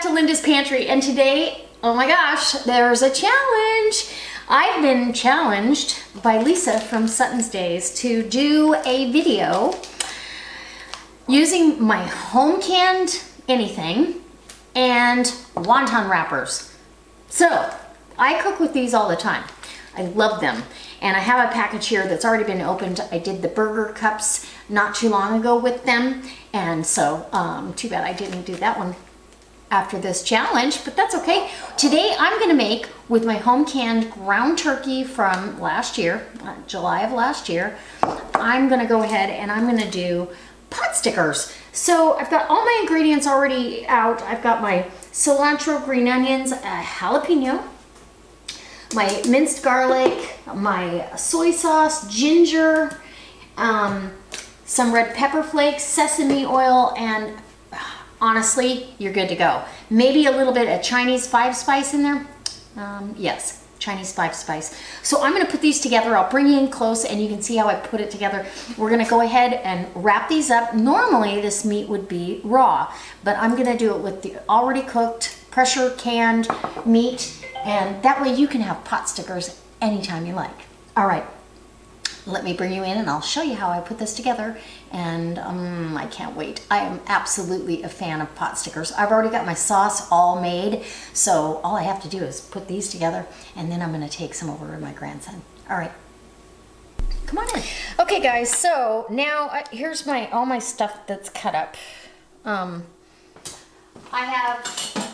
back to Linda's Pantry, and today, oh my gosh, there's a challenge. I've been challenged by Lisa from Sutton's Days to do a video using my home canned anything and wonton wrappers. So, I cook with these all the time. I love them. And I have a package here that's already been opened. I did the burger cups not too long ago with them. And so, too bad I didn't do that one after this challenge, but that's okay. Today I'm gonna make, with my home canned ground turkey from last year, July of last year, I'm gonna go ahead and I'm gonna do pot stickers. So I've got all my ingredients already out. I've got my cilantro, green onions, jalapeno, my minced garlic, my soy sauce, ginger, some red pepper flakes, sesame oil, and honestly, you're good to go. Maybe a little bit of Chinese 5-spice in there. Yes, Chinese 5-spice. So I'm gonna put these together. I'll bring you in close and you can see how I put it together. We're gonna go ahead and wrap these up. Normally this meat would be raw, but I'm gonna do it with the already cooked, pressure canned meat, and that way you can have pot stickers anytime you like. All right. Let me bring you in and I'll show you how I put this together, and I can't wait. I am absolutely a fan of pot stickers. I've already got my sauce all made, so all I have to do is put these together, and then I'm gonna take some over to my grandson. All right, come on in. Okay guys, so now here's all my stuff that's cut up. I have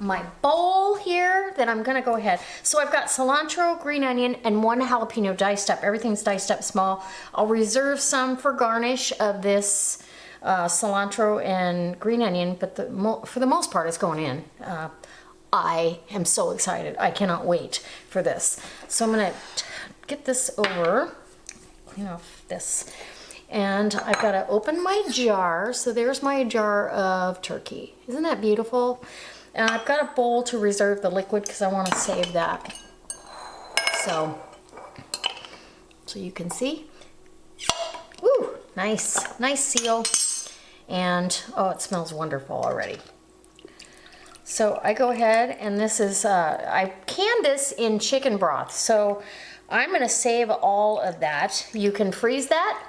my bowl here that I'm gonna go ahead. So I've got cilantro, green onion, and 1 jalapeno diced up. Everything's diced up small. I'll reserve some for garnish of this cilantro and green onion, but for the most part it's going in. I am so excited. I cannot wait for this. So I'm gonna get this over, clean off this. And I've got to open my jar. So there's my jar of turkey. Isn't that beautiful? And I've got a bowl to reserve the liquid because I want to save that. So you can see. Woo, nice seal. And oh, it smells wonderful already. So I go ahead, and this is, I canned this in chicken broth. So I'm going to save all of that. You can freeze that,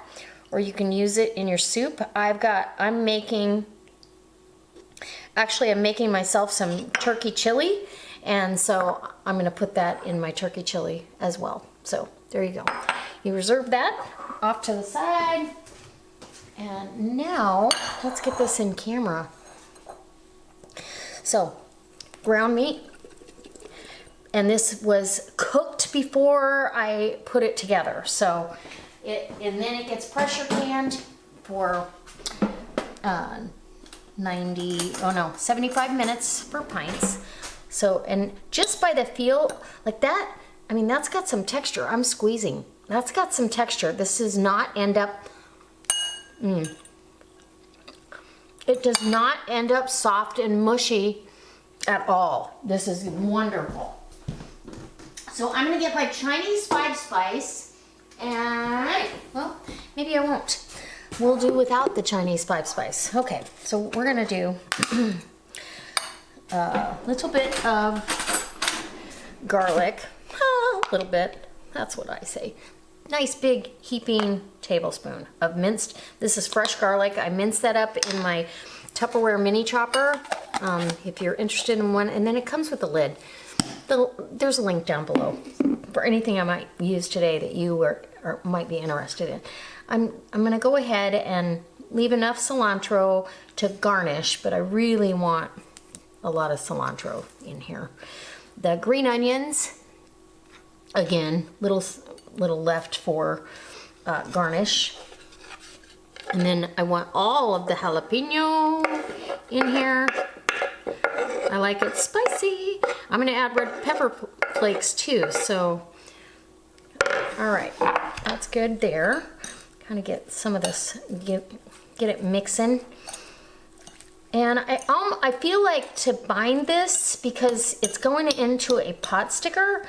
or you can use it in your soup. I'm making myself some turkey chili, and so I'm gonna put that in my turkey chili as well. So there you go. You reserve that off to the side. And now let's get this in camera. So ground meat, and this was cooked before I put it together. So and then it gets pressure canned for 75 minutes for pints. So, and just by the feel, like that, I mean, that's got some texture. I'm squeezing. That's got some texture. This does not end up, it does not end up soft and mushy at all. This is wonderful. So I'm gonna get my Chinese 5-spice, and, well, maybe I won't. We'll do without the Chinese 5-spice. Okay, so we're gonna do a little bit of garlic. A little bit, that's what I say. Nice big heaping tablespoon of minced. This is fresh garlic. I minced that up in my Tupperware mini chopper, if you're interested in one. And then it comes with a lid. There's a link down below for anything I might use today that you or might be interested in. I'm gonna go ahead and leave enough cilantro to garnish, but I really want a lot of cilantro in here. The green onions, again, little left for garnish. And then I want all of the jalapeno in here. I like it spicy. I'm gonna add red pepper flakes too, so, all right, that's good there. Kind of get some of this, get it mixing. And I feel like to bind this, because it's going into a pot sticker,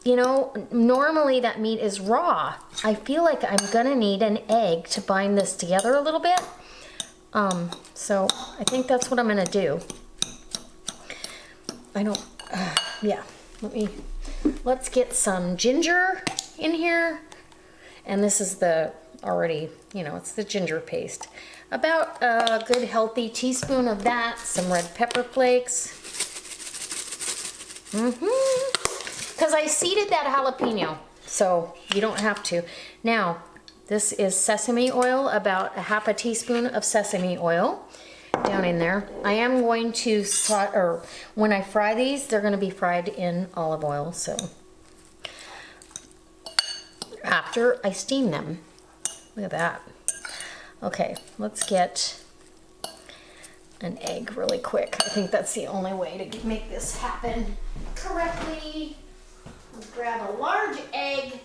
you know, normally that meat is raw. I feel like I'm gonna need an egg to bind this together a little bit. So I think that's what I'm gonna do. yeah, let's get some ginger in here. And this is the already, it's the ginger paste. About a good healthy teaspoon of that, some red pepper flakes. Because I seeded that jalapeno, so you don't have to. Now, this is sesame oil, about a half a teaspoon of sesame oil down in there. I am going to, when I fry these, they're going to be fried in olive oil, so after I steam them. Look at that. Okay, let's get an egg really quick. I think that's the only way to make this happen correctly. Let's grab a large egg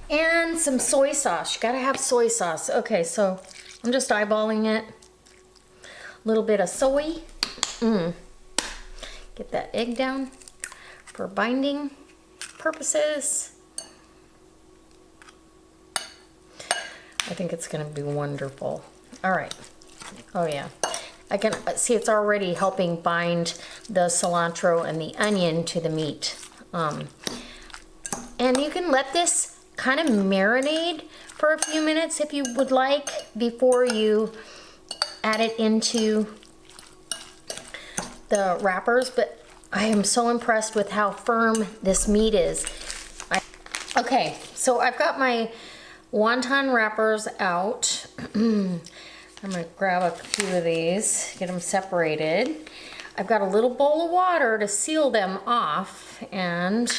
and some soy sauce. You gotta have soy sauce. Okay, so I'm just eyeballing it. A little bit of soy. Get that egg down for binding purposes. I think it's gonna be wonderful. All right. Oh yeah. I can see it's already helping bind the cilantro and the onion to the meat. And you can let this kind of marinate for a few minutes if you would like before you add it into the wrappers, but I am so impressed with how firm this meat is. Okay, so I've got my wonton wrappers out. I'm gonna grab a few of these, get them separated. I've got a little bowl of water to seal them off, and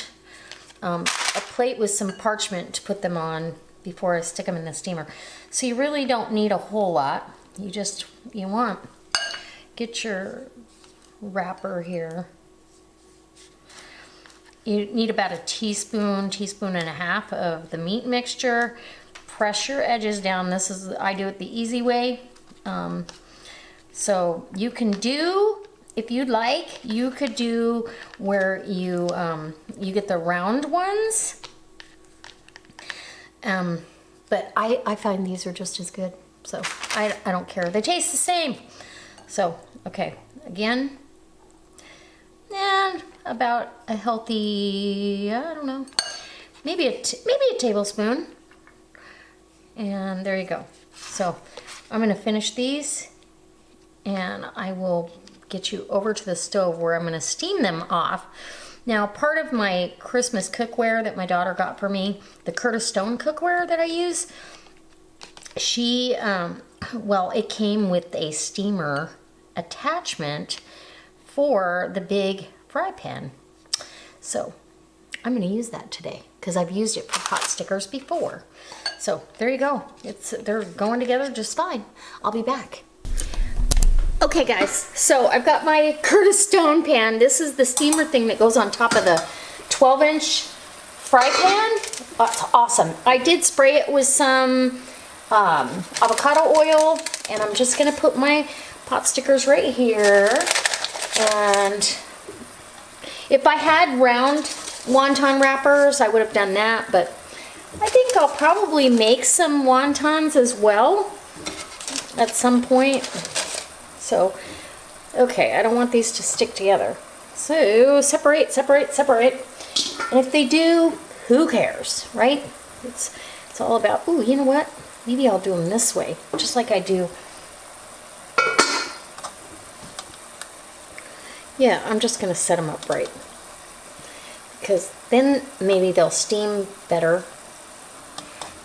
a plate with some parchment to put them on before I stick them in the steamer. So you really don't need a whole lot. Get your wrapper here. You need about a teaspoon and a half of the meat mixture. Press your edges down. I do it the easy way. So you can do, if you'd like, you could do where you get the round ones. But I find these are just as good. So I don't care. They taste the same. So, okay, again, and about a healthy, I don't know, maybe a tablespoon. And there you go. So I'm gonna finish these and I will get you over to the stove where I'm gonna steam them off. Now, part of my Christmas cookware that my daughter got for me, the Curtis Stone cookware that I use, it came with a steamer attachment for the big fry pan. So I'm gonna use that today because I've used it for pot stickers before. So there you go. They're going together just fine. I'll be back. Okay guys, so I've got my Curtis Stone pan. This is the steamer thing that goes on top of the 12-inch fry pan. Oh, it's awesome. I did spray it with some avocado oil, and I'm just gonna put my pot stickers right here. And if I had round wonton wrappers, I would have done that, but I think I'll probably make some wontons as well at some point. So, okay, I don't want these to stick together. So, separate, separate, separate. And if they do, who cares, right? It's all about, ooh, you know what? Maybe I'll do them this way, just like I do. Yeah, I'm just gonna set them up right, because then maybe they'll steam better.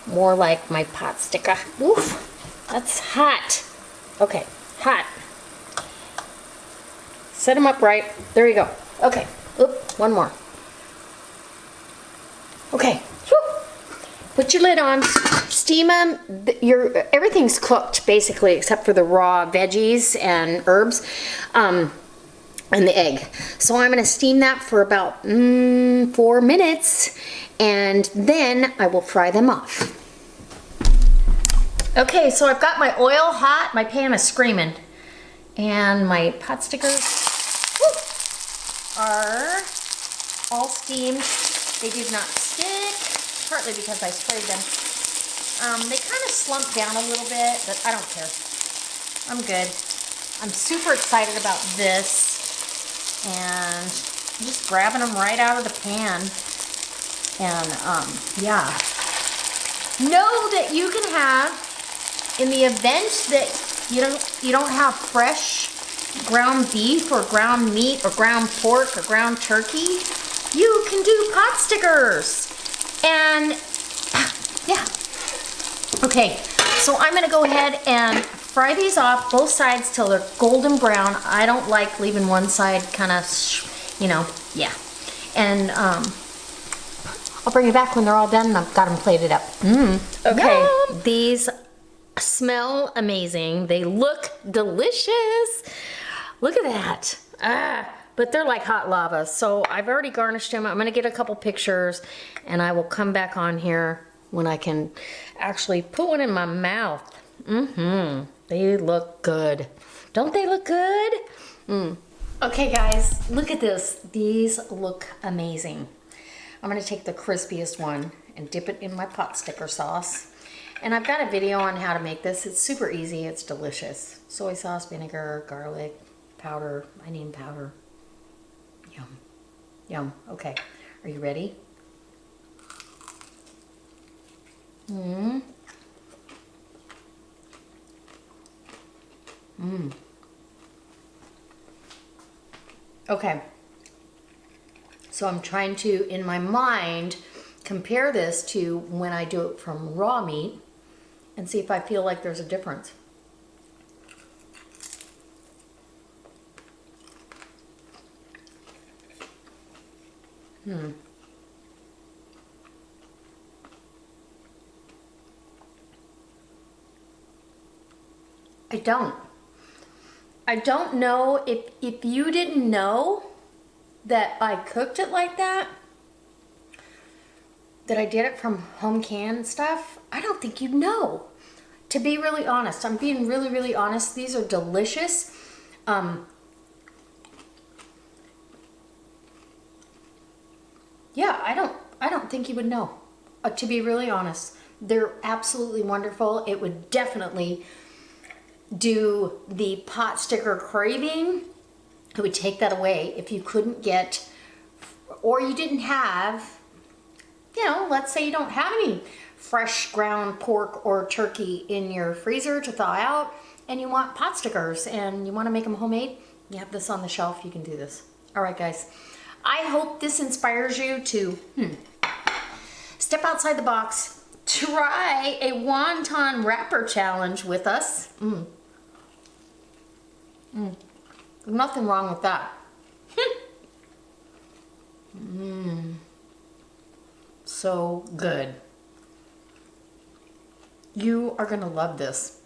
More like my pot sticker. Oof, that's hot. Okay, hot. Set them up right. There you go. Okay, oop, one more. Okay, put your lid on. Steam them. Everything's cooked basically except for the raw veggies and herbs. And the egg. So I'm gonna steam that for about 4 minutes, and then I will fry them off. Okay, so I've got my oil hot, my pan is screaming, and my pot stickers are all steamed. They did not stick, partly because I sprayed them. They kind of slumped down a little bit, but I don't care. I'm good. I'm super excited about this. And I'm just grabbing them right out of the pan. And yeah. Know that you can have, in the event that you don't have fresh ground beef or ground meat or ground pork or ground turkey, you can do pot stickers. And yeah. Okay, so I'm gonna go ahead and fry these off both sides till they're golden brown. I don't like leaving one side kind of, you know, yeah. And I'll bring you back when they're all done and I've got them plated up. Okay, yum. These smell amazing. They look delicious. Look at that. But they're like hot lava. So I've already garnished them. I'm gonna get a couple pictures and I will come back on here when I can actually put one in my mouth. They look good. Don't they look good? Okay guys, look at this. These look amazing. I'm gonna take the crispiest one and dip it in my pot sticker sauce. And I've got a video on how to make this. It's super easy, it's delicious. Soy sauce, vinegar, garlic, powder, onion powder. Yum, yum. Okay, are you ready? Okay, so I'm trying to, in my mind, compare this to when I do it from raw meat and see if I feel like there's a difference. I don't know if you didn't know that I cooked it like that I did it from home canned stuff, I don't think you'd know. To be really honest, I'm being really, really honest. These are delicious. Yeah, I don't think you would know. To be really honest, they're absolutely wonderful. It would definitely do the pot sticker craving. It would take that away if you couldn't get, or you didn't have, you know, let's say you don't have any fresh ground pork or turkey in your freezer to thaw out and you want pot stickers and you want to make them homemade, you have this on the shelf, you can do this. All right, guys. I hope this inspires you to step outside the box, try a wonton wrapper challenge with us. Nothing wrong with that. So good. You are gonna love this.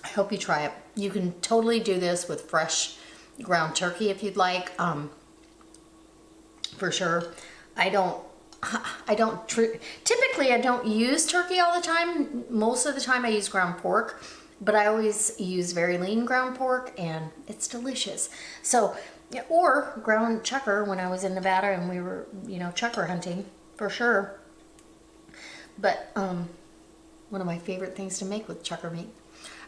I hope you try it. You can totally do this with fresh ground turkey if you'd like. For sure. Typically I don't use turkey all the time. Most of the time I use ground pork, but I always use very lean ground pork and it's delicious. So, or ground chucker when I was in Nevada and we were, you know, chucker hunting for sure. But one of my favorite things to make with chucker meat.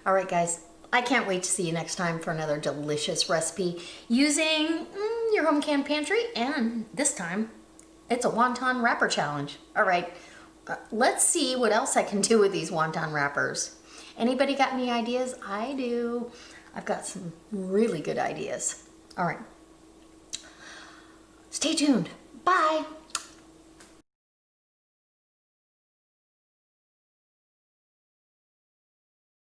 All right, guys, I can't wait to see you next time for another delicious recipe using your home canned pantry, and this time it's a wonton wrapper challenge. All right, let's see what else I can do with these wonton wrappers. Anybody got any ideas? I do. I've got some really good ideas. All right, stay tuned. Bye.